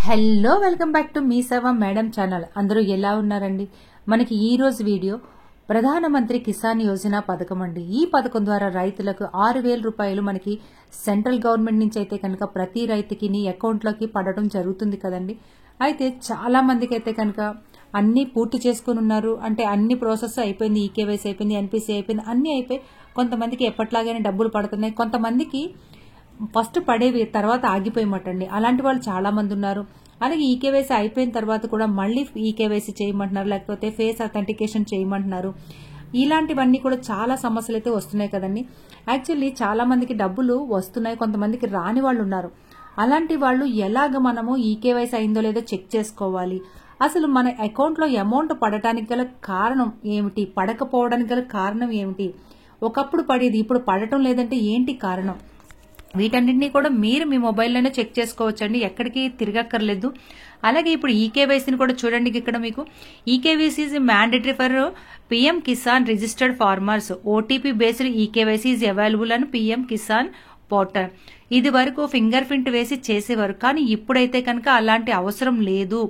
Hello welcome back to me సేవ madam channel. అందరూ ఎలా ఉన్నారండి? మనకి ఈ రోజు వీడియో ప్రధానమంత్రి కిసాన్ యోజన పథకం అండి. ఈ పథకం ద్వారా రైతులకు 6,000 రూపాయలు మనకి సెంట్రల్ గవర్నమెంట్ నుంచి అయితే కనుక ప్రతి రైతుకి అకౌంట్లోకి పడడం జరుగుతుంది కదండి. అయితే చాలా మందికి అయితే కనుక అన్ని పూర్తి చేసుకుని ఉన్నారు. అంటే అన్ని ప్రాసెస్ అయిపోయింది, ఈకేవైసీ అయిపోయింది, ఎన్పిసి అయిపోయింది, అన్ని అయిపోయి కొంతమందికి ఎప్పట్లాగానే డబ్బులు పడుతున్నాయి, కొంతమందికి ఫస్ట్ పడేవి తర్వాత ఆగిపోయమటండి. అలాంటి వాళ్ళు చాలా మంది ఉన్నారు. అలాగే ఈకేవైసీ అయిపోయిన తర్వాత కూడా మళ్ళీ ఈకేవైసీ చేయమంటున్నారు, లేకపోతే ఫేస్ అథెంటికేషన్ చేయమంటున్నారు. ఇలాంటివన్నీ కూడా చాలా సమస్యలు అయితే వస్తున్నాయి కదండి. యాక్చువల్లీ చాలా మందికి డబ్బులు వస్తున్నాయి, కొంతమందికి రాని వాళ్ళు ఉన్నారు. అలాంటి వాళ్ళు ఎలాగ మనము ఈకేవైసీ అయిందో లేదో చెక్ చేసుకోవాలి, అసలు మన అకౌంట్లో అమౌంట్ పడటానికి గల కారణం ఏమిటి, పడకపోవడానికి గల కారణం ఏమిటి, ఒకప్పుడు పడేది ఇప్పుడు పడటం లేదంటే ఏంటి కారణం, వీటన్నింటినీ కూడా మీరు మీ మొబైల్లోనే చెక్ చేసుకోవచ్చండి, ఎక్కడికి తిరగక్కర్లేదు. అలాగే ఇప్పుడు ఈకేవైసీని కూడా చూడండి. ఇక్కడ మీకు eKYC is mandatory for PM Kisan registered farmers, OTP based eKYC is available అని పిఎం కిసాన్ పోర్టల్. ఇది వరకు ఫింగర్ ప్రింట్ వేసి చేసేవారు, కానీ ఇప్పుడైతే కనుక అలాంటి అవసరం లేదు.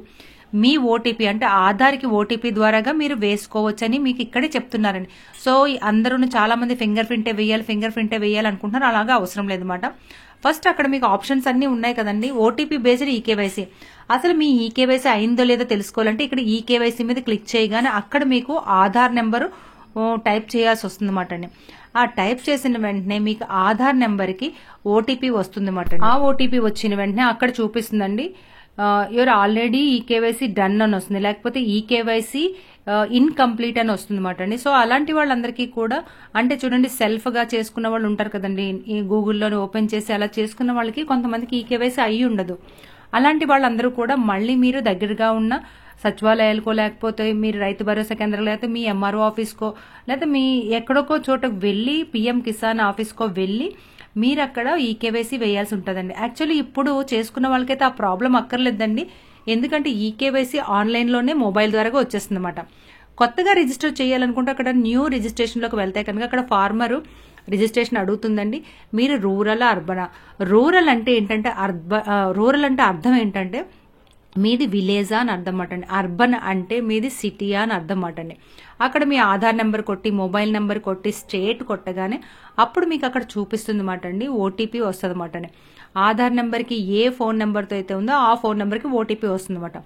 మీ ఓటీపీ అంటే ఆధార్కి ఓటీపీ ద్వారాగా మీరు వేసుకోవచ్చని మీకు ఇక్కడే చెప్తున్నారండి. సో అందరూ చాలా మంది ఫింగర్ ప్రింటే వేయాలి అనుకుంటున్నారు. అలాగా అవసరం లేదన్నమాట. ఫస్ట్ అక్కడ మీకు ఆప్షన్స్ అన్ని ఉన్నాయి కదండి. ఓటీపీ బేస్డ్ ఈకేవైసీ, అసలు మీ ఈకేవైసీ అయిందో లేదో తెలుసుకోవాలంటే ఇక్కడ ఈకేవైసీ మీద క్లిక్ చేయగానే అక్కడ మీకు ఆధార్ నెంబరు టైప్ చేయాల్సి వస్తుంది అన్నమాట అండి. ఆ టైప్ చేసిన వెంటనే మీకు ఆధార్ నెంబర్కి ఓటీపీ వస్తుంది అన్నమాట. ఆ ఓటీపీ వచ్చిన వెంటనే అక్కడ చూపిస్తుందండి యువర్ ఆల్రెడీ ఈకేవైసీ డన్ అని వస్తుంది, లేకపోతే ఈకేవైసీ ఇన్కంప్లీట్ అని వస్తుంది అన్నమాట అండి. సో అలాంటి వాళ్ళందరికీ కూడా అంటే చూడండి, సెల్ఫ్ గా చేసుకున్న వాళ్ళు ఉంటారు కదండి, ఈ గూగుల్లో ఓపెన్ చేసి అలా చేసుకున్న వాళ్ళకి కొంతమందికి ఈకేవైసీ అయ్యి ఉండదు. అలాంటి వాళ్ళందరూ కూడా మళ్ళీ మీరు దగ్గరగా ఉన్న సచివాలయాలకో, లేకపోతే మీరు రైతు భరోసా కేంద్రం, లేకపోతే మీ ఎంఆర్ఓ ఆఫీస్కో, లేకపోతే మీ ఎక్కడికో చోటకు వెళ్ళి పిఎం కిసాన్ ఆఫీస్కో వెళ్ళి మీరు అక్కడ ఈకేవైసీ వేయాల్సి ఉంటుందండి. యాక్చువల్లీ ఇప్పుడు చేసుకున్న వాళ్ళకైతే ఆ ప్రాబ్లం అక్కర్లేదండి, ఎందుకంటే ఈకేవైసీ ఆన్లైన్లోనే మొబైల్ ద్వారా వచ్చేస్తుంది అన్నమాట. కొత్తగా రిజిస్టర్ చేయాలనుకుంటే అక్కడ న్యూ రిజిస్ట్రేషన్లోకి వెళ్తే కనుక అక్కడ ఫార్మరు రిజిస్ట్రేషన్ అడుగుతుందండి. మీరు రూరల్ అర్బనా, రూరల్ అంటే ఏంటంటే రూరల్ అంటే అర్థం ఏంటంటే మీది విలేజా అని అర్థం అటండి, అర్బన్ అంటే మీది సిటీయా అని అర్థం అటండి. అక్కడ మీ ఆధార్ నెంబర్ కొట్టి, మొబైల్ నెంబర్ కొట్టి, స్టేట్ కొట్టగానే అప్పుడు మీకు అక్కడ చూపిస్తుంది మాట అండి, ఓటీపీ వస్తుంది మాట అండి. ఆధార్ నెంబర్కి ఏ ఫోన్ నెంబర్తో అయితే ఉందో ఆ ఫోన్ నెంబర్కి ఓటీపీ వస్తుంది అన్నమాట.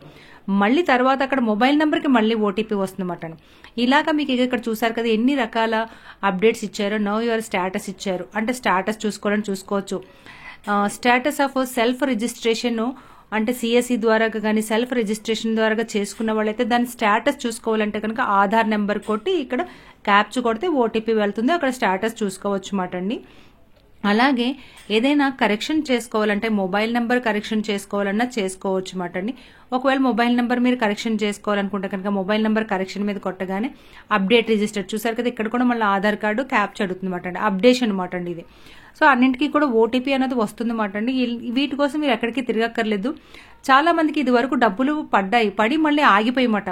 మళ్ళీ తర్వాత అక్కడ మొబైల్ నెంబర్కి మళ్ళీ ఓటీపీ వస్తుంది అన్నమాట. ఇలాగా మీకు ఇక్కడ చూసారు కదా ఎన్ని రకాల అప్డేట్స్ ఇచ్చారో. నో యువర్ స్టేటస్ ఇచ్చారు, అంటే స్టేటస్ చూసుకోవచ్చు. స్టేటస్ ఆఫ్ సెల్ఫ్ రిజిస్ట్రేషన్ అంటే సిఎస్సి ద్వారా కానీ సెల్ఫ్ రిజిస్ట్రేషన్ ద్వారా చేసుకున్న వాళ్ళైతే దాని స్టేటస్ చూసుకోవాలంటే కనుక ఆధార్ నెంబర్ కొట్టి ఇక్కడ క్యాప్చర్ కొడితే ఓటీపీ వెళ్తుంది, అక్కడ స్టేటస్ చూసుకోవచ్చు అన్నమాట అండి. అలాగే ఏదైనా కరెక్షన్ చేసుకోవాలంటే మొబైల్ నెంబర్ కరెక్షన్ చేసుకోవాలన్నా చేసుకోవచ్చు అన్నమాట అండి. ఒకవేళ మొబైల్ నెంబర్ మీరు కరెక్షన్ చేసుకోవాలనుకుంటే కనుక మొబైల్ నెంబర్ కరెక్షన్ మీద కొట్టగానే అప్డేట్ రిజిస్టర్ చూసారు కదా, ఇక్కడ కూడా మళ్ళీ ఆధార్ కార్డు క్యాప్చర్ అడుగుతుంది అన్నమాట అండి, అప్డేషన్ అన్నమాట అండి ఇది. సో అన్నింటికీ కూడా ఓటీపీ అనేది వస్తుంది అన్నమాట అండి. వీటి కోసం మీరు ఎక్కడికి తిరగక్కర్లేదు. చాలా మందికి ఇది వరకు డబ్బులు పడి మళ్ళీ ఆగిపోయమాట.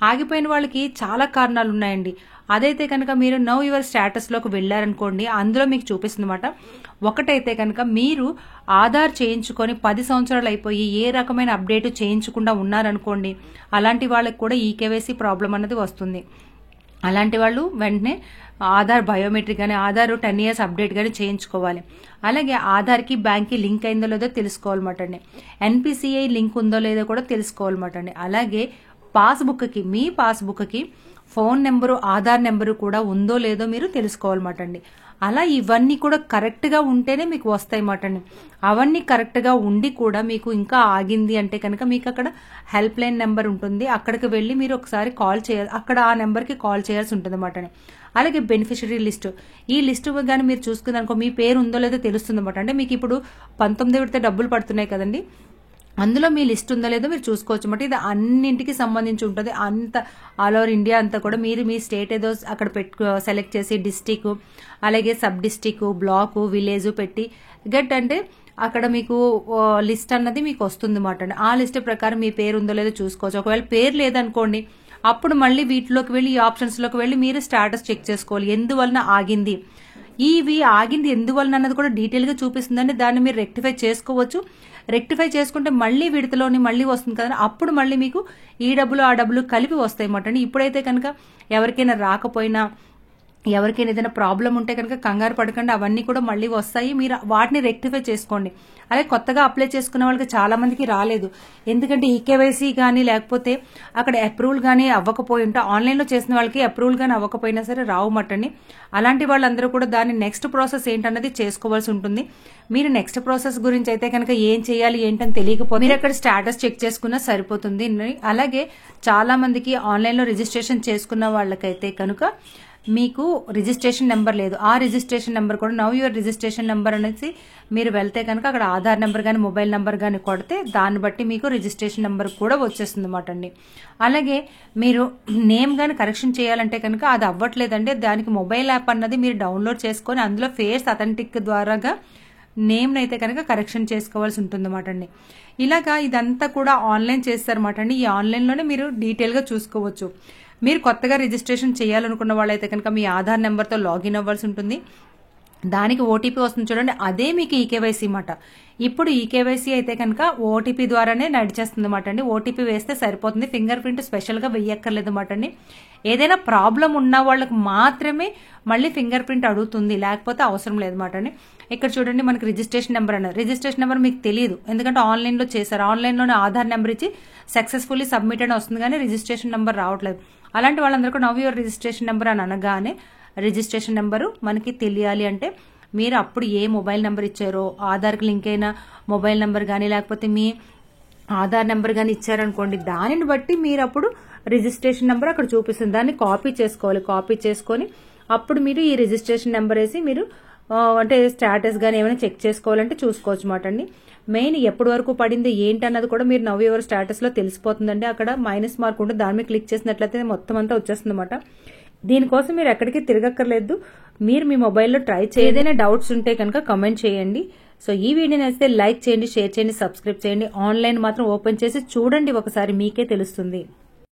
ఆగిపోయిన వాళ్ళకి చాలా కారణాలు ఉన్నాయండి. అదైతే కనుక మీరు నో యువర్ స్టేటస్లోకి వెళ్ళారనుకోండి, అందులో మీకు చూపిస్తుంది అన్నమాట. ఒకటైతే కనుక మీరు ఆధార్ చేయించుకొని 10 సంవత్సరాలు అయిపోయి ఏ రకమైన అప్డేట్ చేయించకుండా ఉన్నారనుకోండి, అలాంటి వాళ్ళకి కూడా ఈకేవైసీ ప్రాబ్లం అనేది వస్తుంది. అలాంటి వాళ్ళు వెంటనే ఆధార్ బయోమెట్రిక్ కానీ ఆధార్ 10 years అప్డేట్ కానీ చేయించుకోవాలి. అలాగే ఆధార్కి బ్యాంక్కి లింక్ అయిందో లేదో తెలుసుకోవాలన్నమాట అండి. ఎన్పిసిఐ లింక్ ఉందో లేదో కూడా తెలుసుకోవాలన్నమాట అండి. అలాగే మీ పాస్బుక్కి ఫోన్ నెంబరు, ఆధార్ నెంబరు కూడా ఉందో లేదో మీరు తెలుసుకోవాలన్నమాట అండి. అలా ఇవన్నీ కూడా కరెక్ట్గా ఉంటేనే మీకు వస్తాయి అన్నమాట అండి. అవన్నీ కరెక్ట్గా ఉండి కూడా మీకు ఇంకా ఆగింది అంటే కనుక మీకు అక్కడ హెల్ప్ లైన్ నెంబర్ ఉంటుంది, అక్కడికి వెళ్ళి మీరు ఒకసారి కాల్ చేయాలి, అక్కడ ఆ నెంబర్కి కాల్ చేయాల్సి ఉంటుంది అన్నమాట అండి. అలాగే బెనిఫిషరీ లిస్టు, ఈ లిస్టు కానీ మీరు చూసుకుందనుకో మీ పేరు ఉందో లేదో తెలుస్తుంది అన్నమాట. అంటే మీకు ఇప్పుడు 19 విడత డబ్బులు పడుతున్నాయి కదండి, అందులో మీ లిస్ట్ ఉందో లేదో మీరు చూసుకోవచ్చు అన్నమాట. ఇది అన్నింటికి సంబంధించి ఉంటుంది, అంత ఆల్ ఓవర్ ఇండియా అంతా కూడా మీరు మీ స్టేట్ ఏదో అక్కడ సెలెక్ట్ చేసి డిస్టిక్, అలాగే సబ్ డిస్టిక్, బ్లాకు, విలేజ్ పెట్టి అంటే అక్కడ మీకు లిస్ట్ అన్నది మీకు వస్తుంది అన్నమాట. ఆ లిస్ట్ ప్రకారం మీ పేరు ఉందో లేదో చూసుకోవచ్చు. ఒకవేళ పేరు లేదనుకోండి, అప్పుడు మళ్ళీ వీటిలోకి వెళ్ళి ఈ ఆప్షన్స్లోకి వెళ్ళి మీరు స్టేటస్ చెక్ చేసుకోవాలి, ఎందువలన ఆగింది, ఇవి ఆగింది ఎందువలన అన్నది కూడా డీటెయిల్గా చూపిస్తుందండి. దాన్ని మీరు రెక్టిఫై చేసుకోవచ్చు. రెక్టిఫై చేసుకుంటే మళ్ళీ విడతలోని మళ్ళీ వస్తుంది కదా, అప్పుడు మళ్ళీ మీకు ఈ డబ్బులు ఆ డబ్బులు కలిపి వస్తాయి అన్నమాట అండి. ఇప్పుడైతే కనుక ఎవరికైనా రాకపోయినా, ఎవరికైనా ఏదైనా ప్రాబ్లం ఉంటే కనుక కంగారు పడకండి, అవన్నీ కూడా మళ్ళీ వస్తాయి. మీరు వాటిని రెక్టిఫై చేసుకోండి. అలాగే కొత్తగా అప్లై చేసుకున్న వాళ్ళకి చాలా మందికి రాలేదు. ఎందుకంటే ఈకేవైసీ కానీ లేకపోతే అక్కడ అప్రూవల్ కానీ అవ్వకపోయి ఉంటే, ఆన్లైన్లో చేసిన వాళ్ళకి అప్రూవల్ కానీ అవ్వకపోయినా సరే రావు మటండి. అలాంటి వాళ్ళందరూ కూడా దాని నెక్స్ట్ ప్రాసెస్ ఏంటన్నది చేసుకోవాల్సి ఉంటుంది. మీరు నెక్స్ట్ ప్రాసెస్ గురించి అయితే కనుక ఏం చేయాలి ఏంటని తెలియకపోతే మీరు అక్కడ స్టేటస్ చెక్ చేసుకున్నా సరిపోతుంది. అలాగే చాలా మందికి ఆన్లైన్లో రిజిస్ట్రేషన్ చేసుకున్న వాళ్ళకైతే కనుక మీకు రిజిస్ట్రేషన్ నెంబర్ లేదు. ఆ రిజిస్ట్రేషన్ నెంబర్ కూడా నవ్ యువర్ రిజిస్ట్రేషన్ నెంబర్ అనేసి మీరు వెళ్తే కనుక అక్కడ ఆధార్ నెంబర్ కానీ మొబైల్ నెంబర్ కానీ కొడితే దాన్ని బట్టి మీకు రిజిస్ట్రేషన్ నెంబర్ కూడా వచ్చేస్తుంది అన్నమాట అండి. అలాగే మీరు నేమ్ కానీ కరెక్షన్ చేయాలంటే కనుక అది అవ్వట్లేదండి. దానికి మొబైల్ యాప్ అన్నది మీరు డౌన్లోడ్ చేసుకొని అందులో ఫేస్ అథెంటిక్ ద్వారాగా నేమ్ని అయితే కనుక కరెక్షన్ చేసుకోవాల్సి ఉంటుంది అన్నమాట అండి. ఇలాగా ఇదంతా కూడా ఆన్లైన్ చేస్తారన్నమాట అండి. ఈ ఆన్లైన్లోనే మీరు డీటెయిల్గా చూసుకోవచ్చు. మీరు కొత్తగా రిజిస్ట్రేషన్ చేయాలనుకున్న వాళ్ళైతే కనుక మీ ఆధార్ నెంబర్తో లాగిన్ అవ్వాల్సి ఉంటుంది. దానికి ఓటీపీ వస్తుంది చూడండి, అదే మీకు ఈకేవైసీ మాట. ఇప్పుడు ఈకేవైసీ అయితే కనుక ఓటీపీ ద్వారానే నడిచేస్తుంది అన్నమాట అండి. ఓటీపీ వేస్తే సరిపోతుంది, ఫింగర్ ప్రింట్ స్పెషల్గా వెయ్యక్కర్లేదు అన్నమాట అండి. ఏదైనా ప్రాబ్లం ఉన్న వాళ్ళకి మాత్రమే మళ్ళీ ఫింగర్ ప్రింట్ అడుగుతుంది, లేకపోతే అవసరం లేదన్నమాట అండి. ఇక్కడ చూడండి మనకి రిజిస్ట్రేషన్ నెంబర్ అన్నారు. రిజిస్ట్రేషన్ నెంబర్ మీకు తెలియదు, ఎందుకంటే ఆన్లైన్లో చేశారు. ఆన్లైన్లోనే ఆధార్ నెంబర్ ఇచ్చి సక్సెస్ఫుల్లీ సబ్మిటెడ్ వస్తుంది, కానీ రిజిస్ట్రేషన్ నెంబర్ రావట్లేదు. అలాంటి వాళ్ళందరికీ నవ్ యువర్ రిజిస్ట్రేషన్ నెంబర్ అని అనగానే రిజిస్ట్రేషన్ నెంబరు మనకి తెలియాలి అంటే మీరు అప్పుడు ఏ మొబైల్ నెంబర్ ఇచ్చారో, ఆధార్కి లింక్ అయిన మొబైల్ నెంబర్ కానీ లేకపోతే మీ ఆధార్ నెంబర్ కానీ ఇచ్చారనుకోండి, దానిని బట్టి మీరు అప్పుడు రిజిస్ట్రేషన్ నెంబర్ అక్కడ చూపిస్తుంది. దాన్ని కాపీ చేసుకోవాలి. కాపీ చేసుకొని అప్పుడు మీరు ఈ రిజిస్ట్రేషన్ నెంబర్ వేసి మీరు అంటే స్టేటస్ కానీ ఏమైనా చెక్ చేసుకోవాలంటే చూసుకోవచ్చు మాట అండి. మెయిన్ ఎప్పటి వరకు పడింది ఏంటి అన్నది కూడా మీరు నవ్ యువర్ స్టేటస్లో తెలిసిపోతుందండి. అక్కడ మైనస్ మార్క్ ఉంటుంది, దాని మీద క్లిక్ చేసినట్లయితే మొత్తం అంతా వచ్చేస్తుంది అన్నమాట. దీనికోసం మీరు ఎక్కడికి తిరగక్కర్లేదు, మీరు మీ మొబైల్లో ట్రై చేయండి. ఏదైనా డౌట్స్ ఉంటే కనుక కమెంట్ చేయండి. సో ఈ వీడియోని అయితే లైక్ చేయండి, షేర్ చేయండి, సబ్స్క్రైబ్ చేయండి. ఆన్లైన్ మాత్రం ఓపెన్ చేసి చూడండి, ఒకసారి మీకే తెలుస్తుంది.